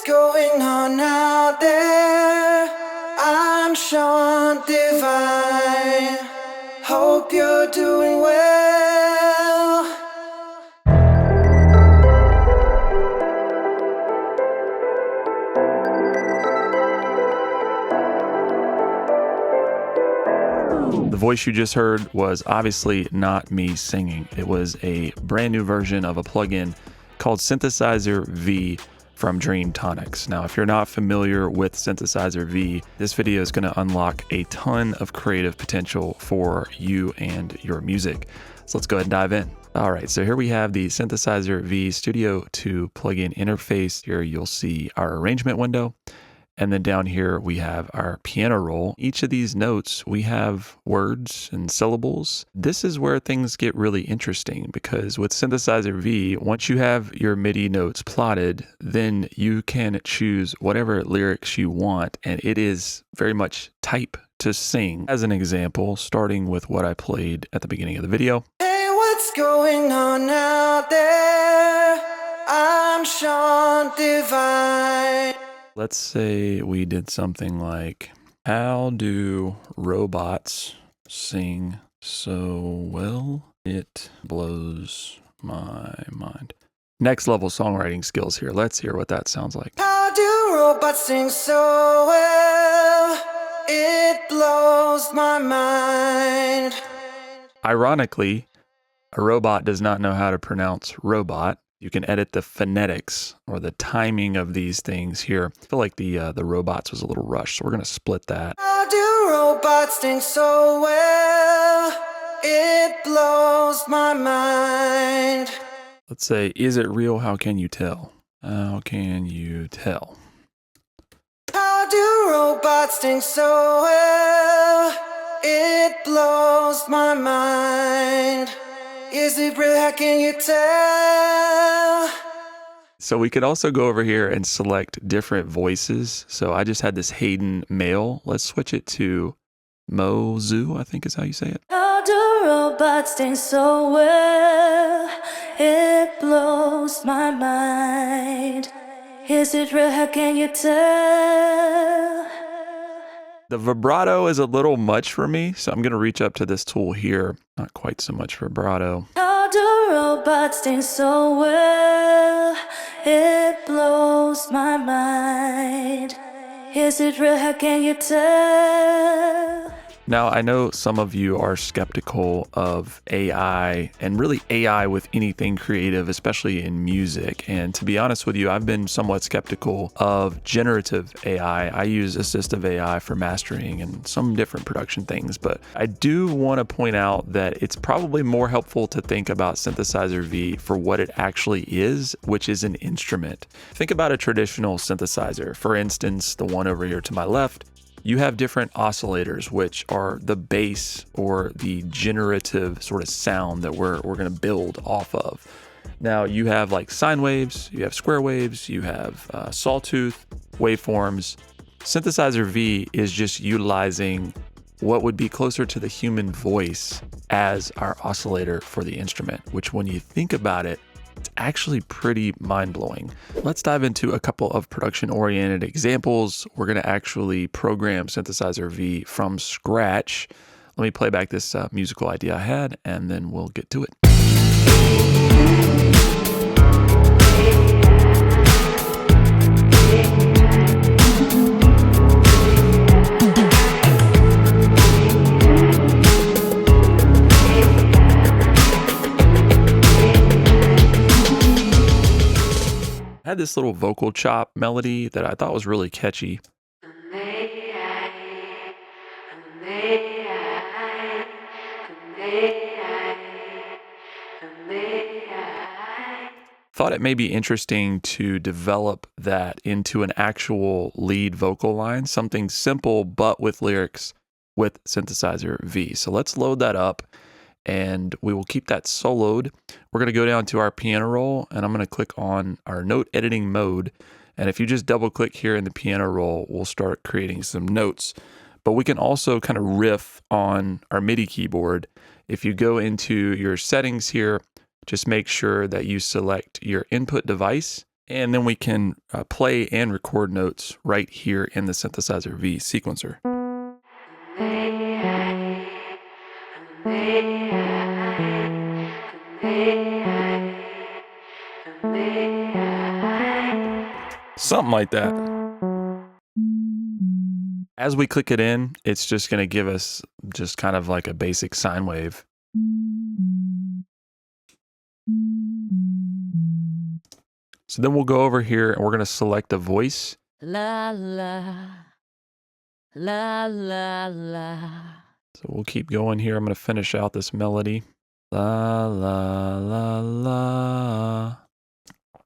what's going on out there? I'm Sean Divine. Hope you're doing well. The voice you just heard was obviously not me singing. It was a brand new version of a plugin called Synthesizer V from Dreamtonics. Now, if you're not familiar with Synthesizer V, this video is going to unlock a ton of creative potential for you and your music. So let's go ahead and dive in. All right, so here we have the Synthesizer V Studio 2 plugin interface. Here you'll see our arrangement window. And then down here, we have our piano roll. Each of these notes, we have words and syllables. This is where things get really interesting because with Synthesizer V, once you have your MIDI notes plotted, then you can choose whatever lyrics you want. And it is very much type to sing. As an example, starting with what I played at the beginning of the video. Hey, what's going on out there? I'm Sean Divine. Let's say we did something like, how do robots sing so well? It blows my mind. Next level songwriting skills here. Let's hear what that sounds like. How do robots sing so well? It blows my mind. Ironically, a robot does not know how to pronounce robot. You can edit the phonetics or the timing of these things here. I feel like the robots was a little rushed, so we're going to split that. How do robots sing so well? It blows my mind. Let's say, is it real? How can you tell? How can you tell? How do robots sing so well? It blows my mind. Is it real? How can you tell? So we could also go over here and select different voices. So I just had this Hayden male. Let's switch it to Mozu, I think is how you say it. How do robots sing so well? It blows my mind. Is it real? How can you tell? The vibrato is a little much for me, so I'm going to reach up to this tool here. Not quite so much vibrato. How do robots sing so well? It blows my mind. Is it real? How can you tell? Now, I know some of you are skeptical of AI and really AI with anything creative, especially in music. And to be honest with you, I've been somewhat skeptical of generative AI. I use assistive AI for mastering and some different production things, but I do want to point out that it's probably more helpful to think about Synthesizer V for what it actually is, which is an instrument. Think about a traditional synthesizer. For instance, the one over here to my left. You have different oscillators, which are the bass or the generative sort of sound that we're going to build off of. Now you have like sine waves, you have square waves, you have sawtooth waveforms. Synthesizer V is just utilizing what would be closer to the human voice as our oscillator for the instrument, which when you think about it, it's actually pretty mind-blowing. Let's dive into a couple of production-oriented examples. We're going to actually program Synthesizer V from scratch. Let me play back this musical idea I had, and then we'll get to it. I had this little vocal chop melody that I thought was really catchy. Thought it may be interesting to develop that into an actual lead vocal line, something simple but with lyrics with Synthesizer V. So let's load that up and we will keep that soloed. We're going to go down to our piano roll and I'm going to click on our note editing mode. And if you just double click here in the piano roll, we'll start creating some notes. But we can also kind of riff on our MIDI keyboard. If you go into your settings here, just make sure that you select your input device And then we can play and record notes right here in the Synthesizer V sequencer. Something like that. As we click it in, it's just going to give us just kind of like a basic sine wave. So then we'll go over here and we're going to select a voice. La la, la la la. So we'll keep going here. I'm going to finish out this melody. La la la la.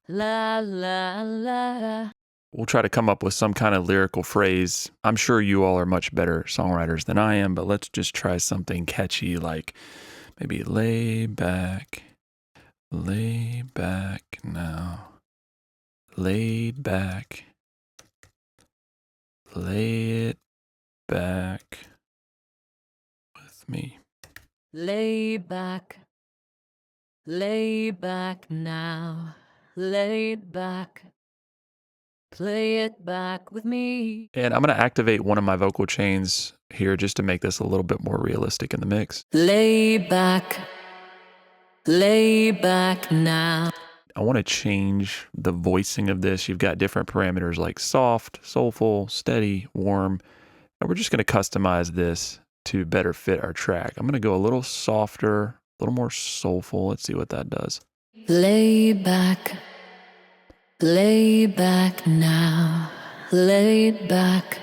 La la la. We'll try to come up with some kind of lyrical phrase. I'm sure you all are much better songwriters than I am, but let's just try something catchy like maybe lay back now. Laid back, lay it back with me. Lay back now. Lay it back, play it back with me. And I'm going to activate one of my vocal chains here just to make this a little bit more realistic in the mix. Lay back now. I want to change the voicing of this. You've got different parameters like soft, soulful, steady, warm. And we're just going to customize this to better fit our track. I'm going to go a little softer, a little more soulful. Let's see what that does. Lay back now. Lay it back,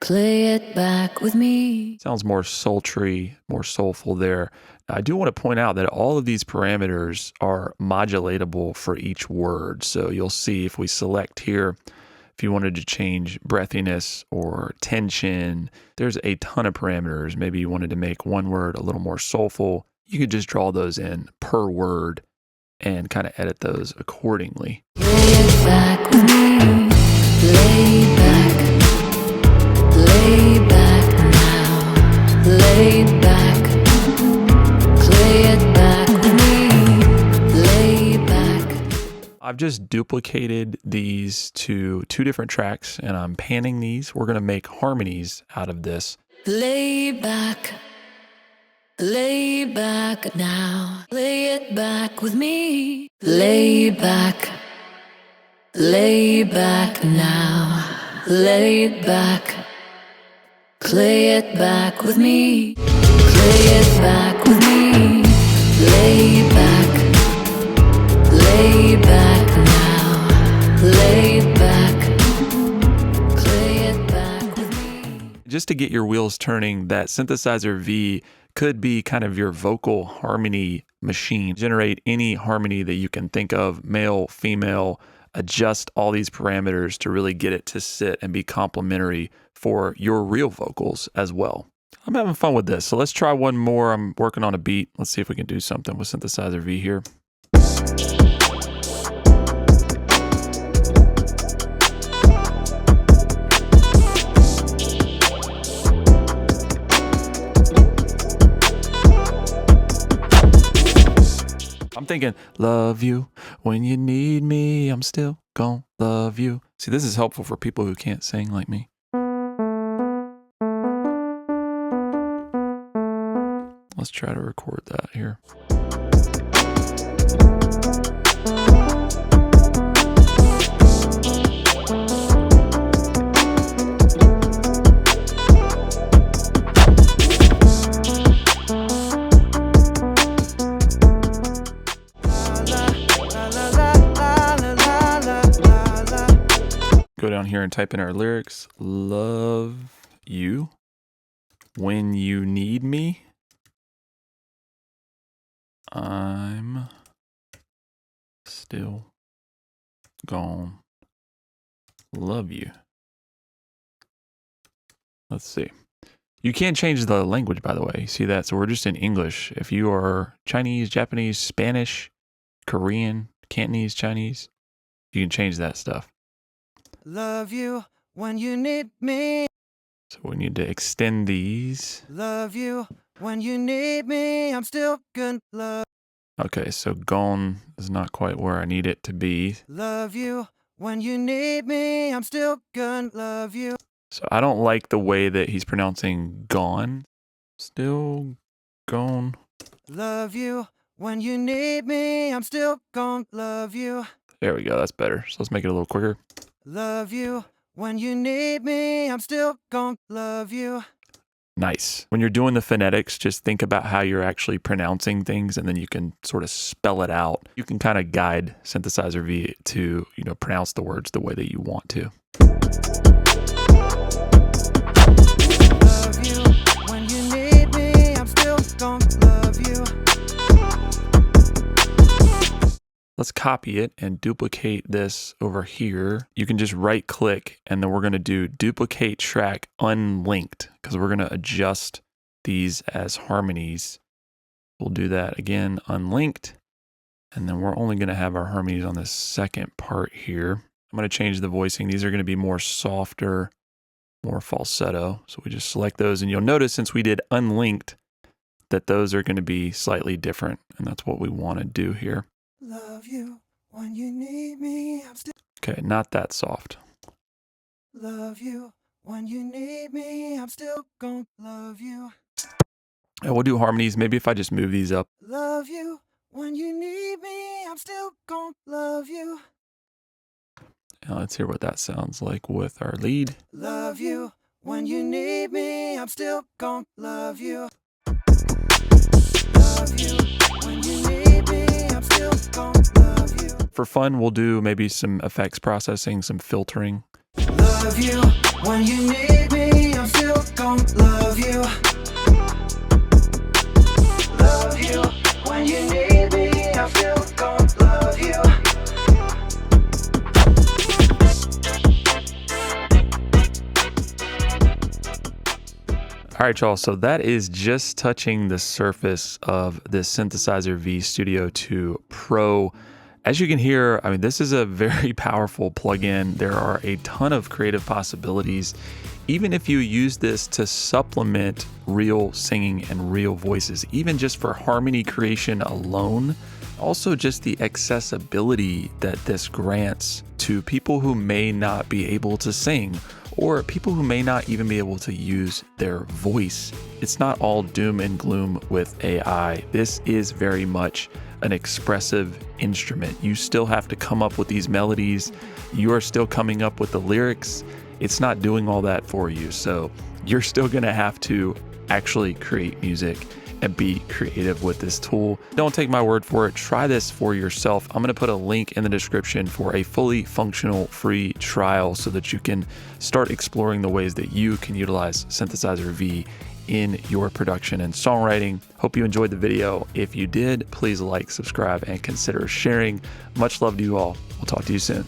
play it back with me. Sounds more sultry, more soulful there. I do want to point out that all of these parameters are modulatable for each word. So you'll see if we select here, if you wanted to change breathiness or tension, there's a ton of parameters. Maybe you wanted to make one word a little more soulful. You could just draw those in per word and kind of edit those accordingly. Lay it back with me. Lay back now. Lay it back, play it back with me. Lay back. I've just duplicated these to two different tracks and I'm panning these. We're going to make harmonies out of this. Lay back now. Lay it back with me. Lay back now. Lay it back, play it back with me. Play it back with me. Lay back now. Lay it back, play it back with me. Just to get your wheels turning, that Synthesizer V could be kind of your vocal harmony machine. Generate any harmony that you can think of, male, female, adjust all these parameters to really get it to sit and be complementary for your real vocals as well. I'm having fun with this, so let's try one more. I'm working on a beat. Let's see if we can do something with Synthesizer V here. I'm thinking, love you when you need me, I'm still gon' love you. See, this is helpful for people who can't sing like me. Let's try to record that here. Go down here and type in our lyrics. Love you when you need me, I'm still gon' love you. Let's see. You can change the language, by the way. See that? So we're just in English. If you are Chinese, Japanese, Spanish, Korean, Cantonese, Chinese, you can change that stuff. Love you when you need me. So we need to extend these. Love you when you need me. I'm still gonna love. Okay, so gone is not quite where I need it to be. Love you when you need me. I'm still gonna love you. So I don't like the way that he's pronouncing gone. Still gone. Love you when you need me. I'm still gonna love you. There we go. That's better. So let's make it a little quicker. Love you when you need me. I'm still gonna love you. Nice. When you're doing the phonetics, just think about how you're actually pronouncing things, and then you can sort of spell it out. You can kind of guide Synthesizer V to, pronounce the words the way that you want to. Love you when you need me. I'm still gonna love you. Let's copy it and duplicate this over here. You can just right click, and then we're going to do duplicate track unlinked, because we're going to adjust these as harmonies. We'll do that again, unlinked. And then we're only going to have our harmonies on the second part here. I'm going to change the voicing. These are going to be more softer, more falsetto. So we just select those, and you'll notice since we did unlinked that those are going to be slightly different. And that's what we want to do here. Love you when you need me. I'm still. Okay, not that soft. Love you when you need me. I'm still gonna love you. And we'll do harmonies. Maybe if I just move these up. Love you when you need me. I'm still gonna love you. Now let's hear what that sounds like with our lead. Love you when you need me. I'm still gonna love you. Love you when you need me. I'm still gonna love you. For fun, we'll do maybe some effects processing, some filtering. Love you when you need me. I'm still gonna love you. Love you when you need me. I'm still gonna love you. All right, y'all, so that is just touching the surface of this Synthesizer V Studio 2 Pro. As you can hear, this is a very powerful plugin. There are a ton of creative possibilities. Even if you use this to supplement real singing and real voices, even just for harmony creation alone, also just the accessibility that this grants to people who may not be able to sing, or people who may not even be able to use their voice. It's not all doom and gloom with AI. This is very much an expressive instrument. You still have to come up with these melodies. You are still coming up with the lyrics. It's not doing all that for you. So you're still gonna have to actually create music and be creative with this tool. Don't take my word for it. Try this for yourself. I'm gonna put a link in the description for a fully functional free trial so that you can start exploring the ways that you can utilize Synthesizer V in your production and songwriting. Hope you enjoyed the video. If you did, please like, subscribe, and consider sharing. Much love to you all. We'll talk to you soon.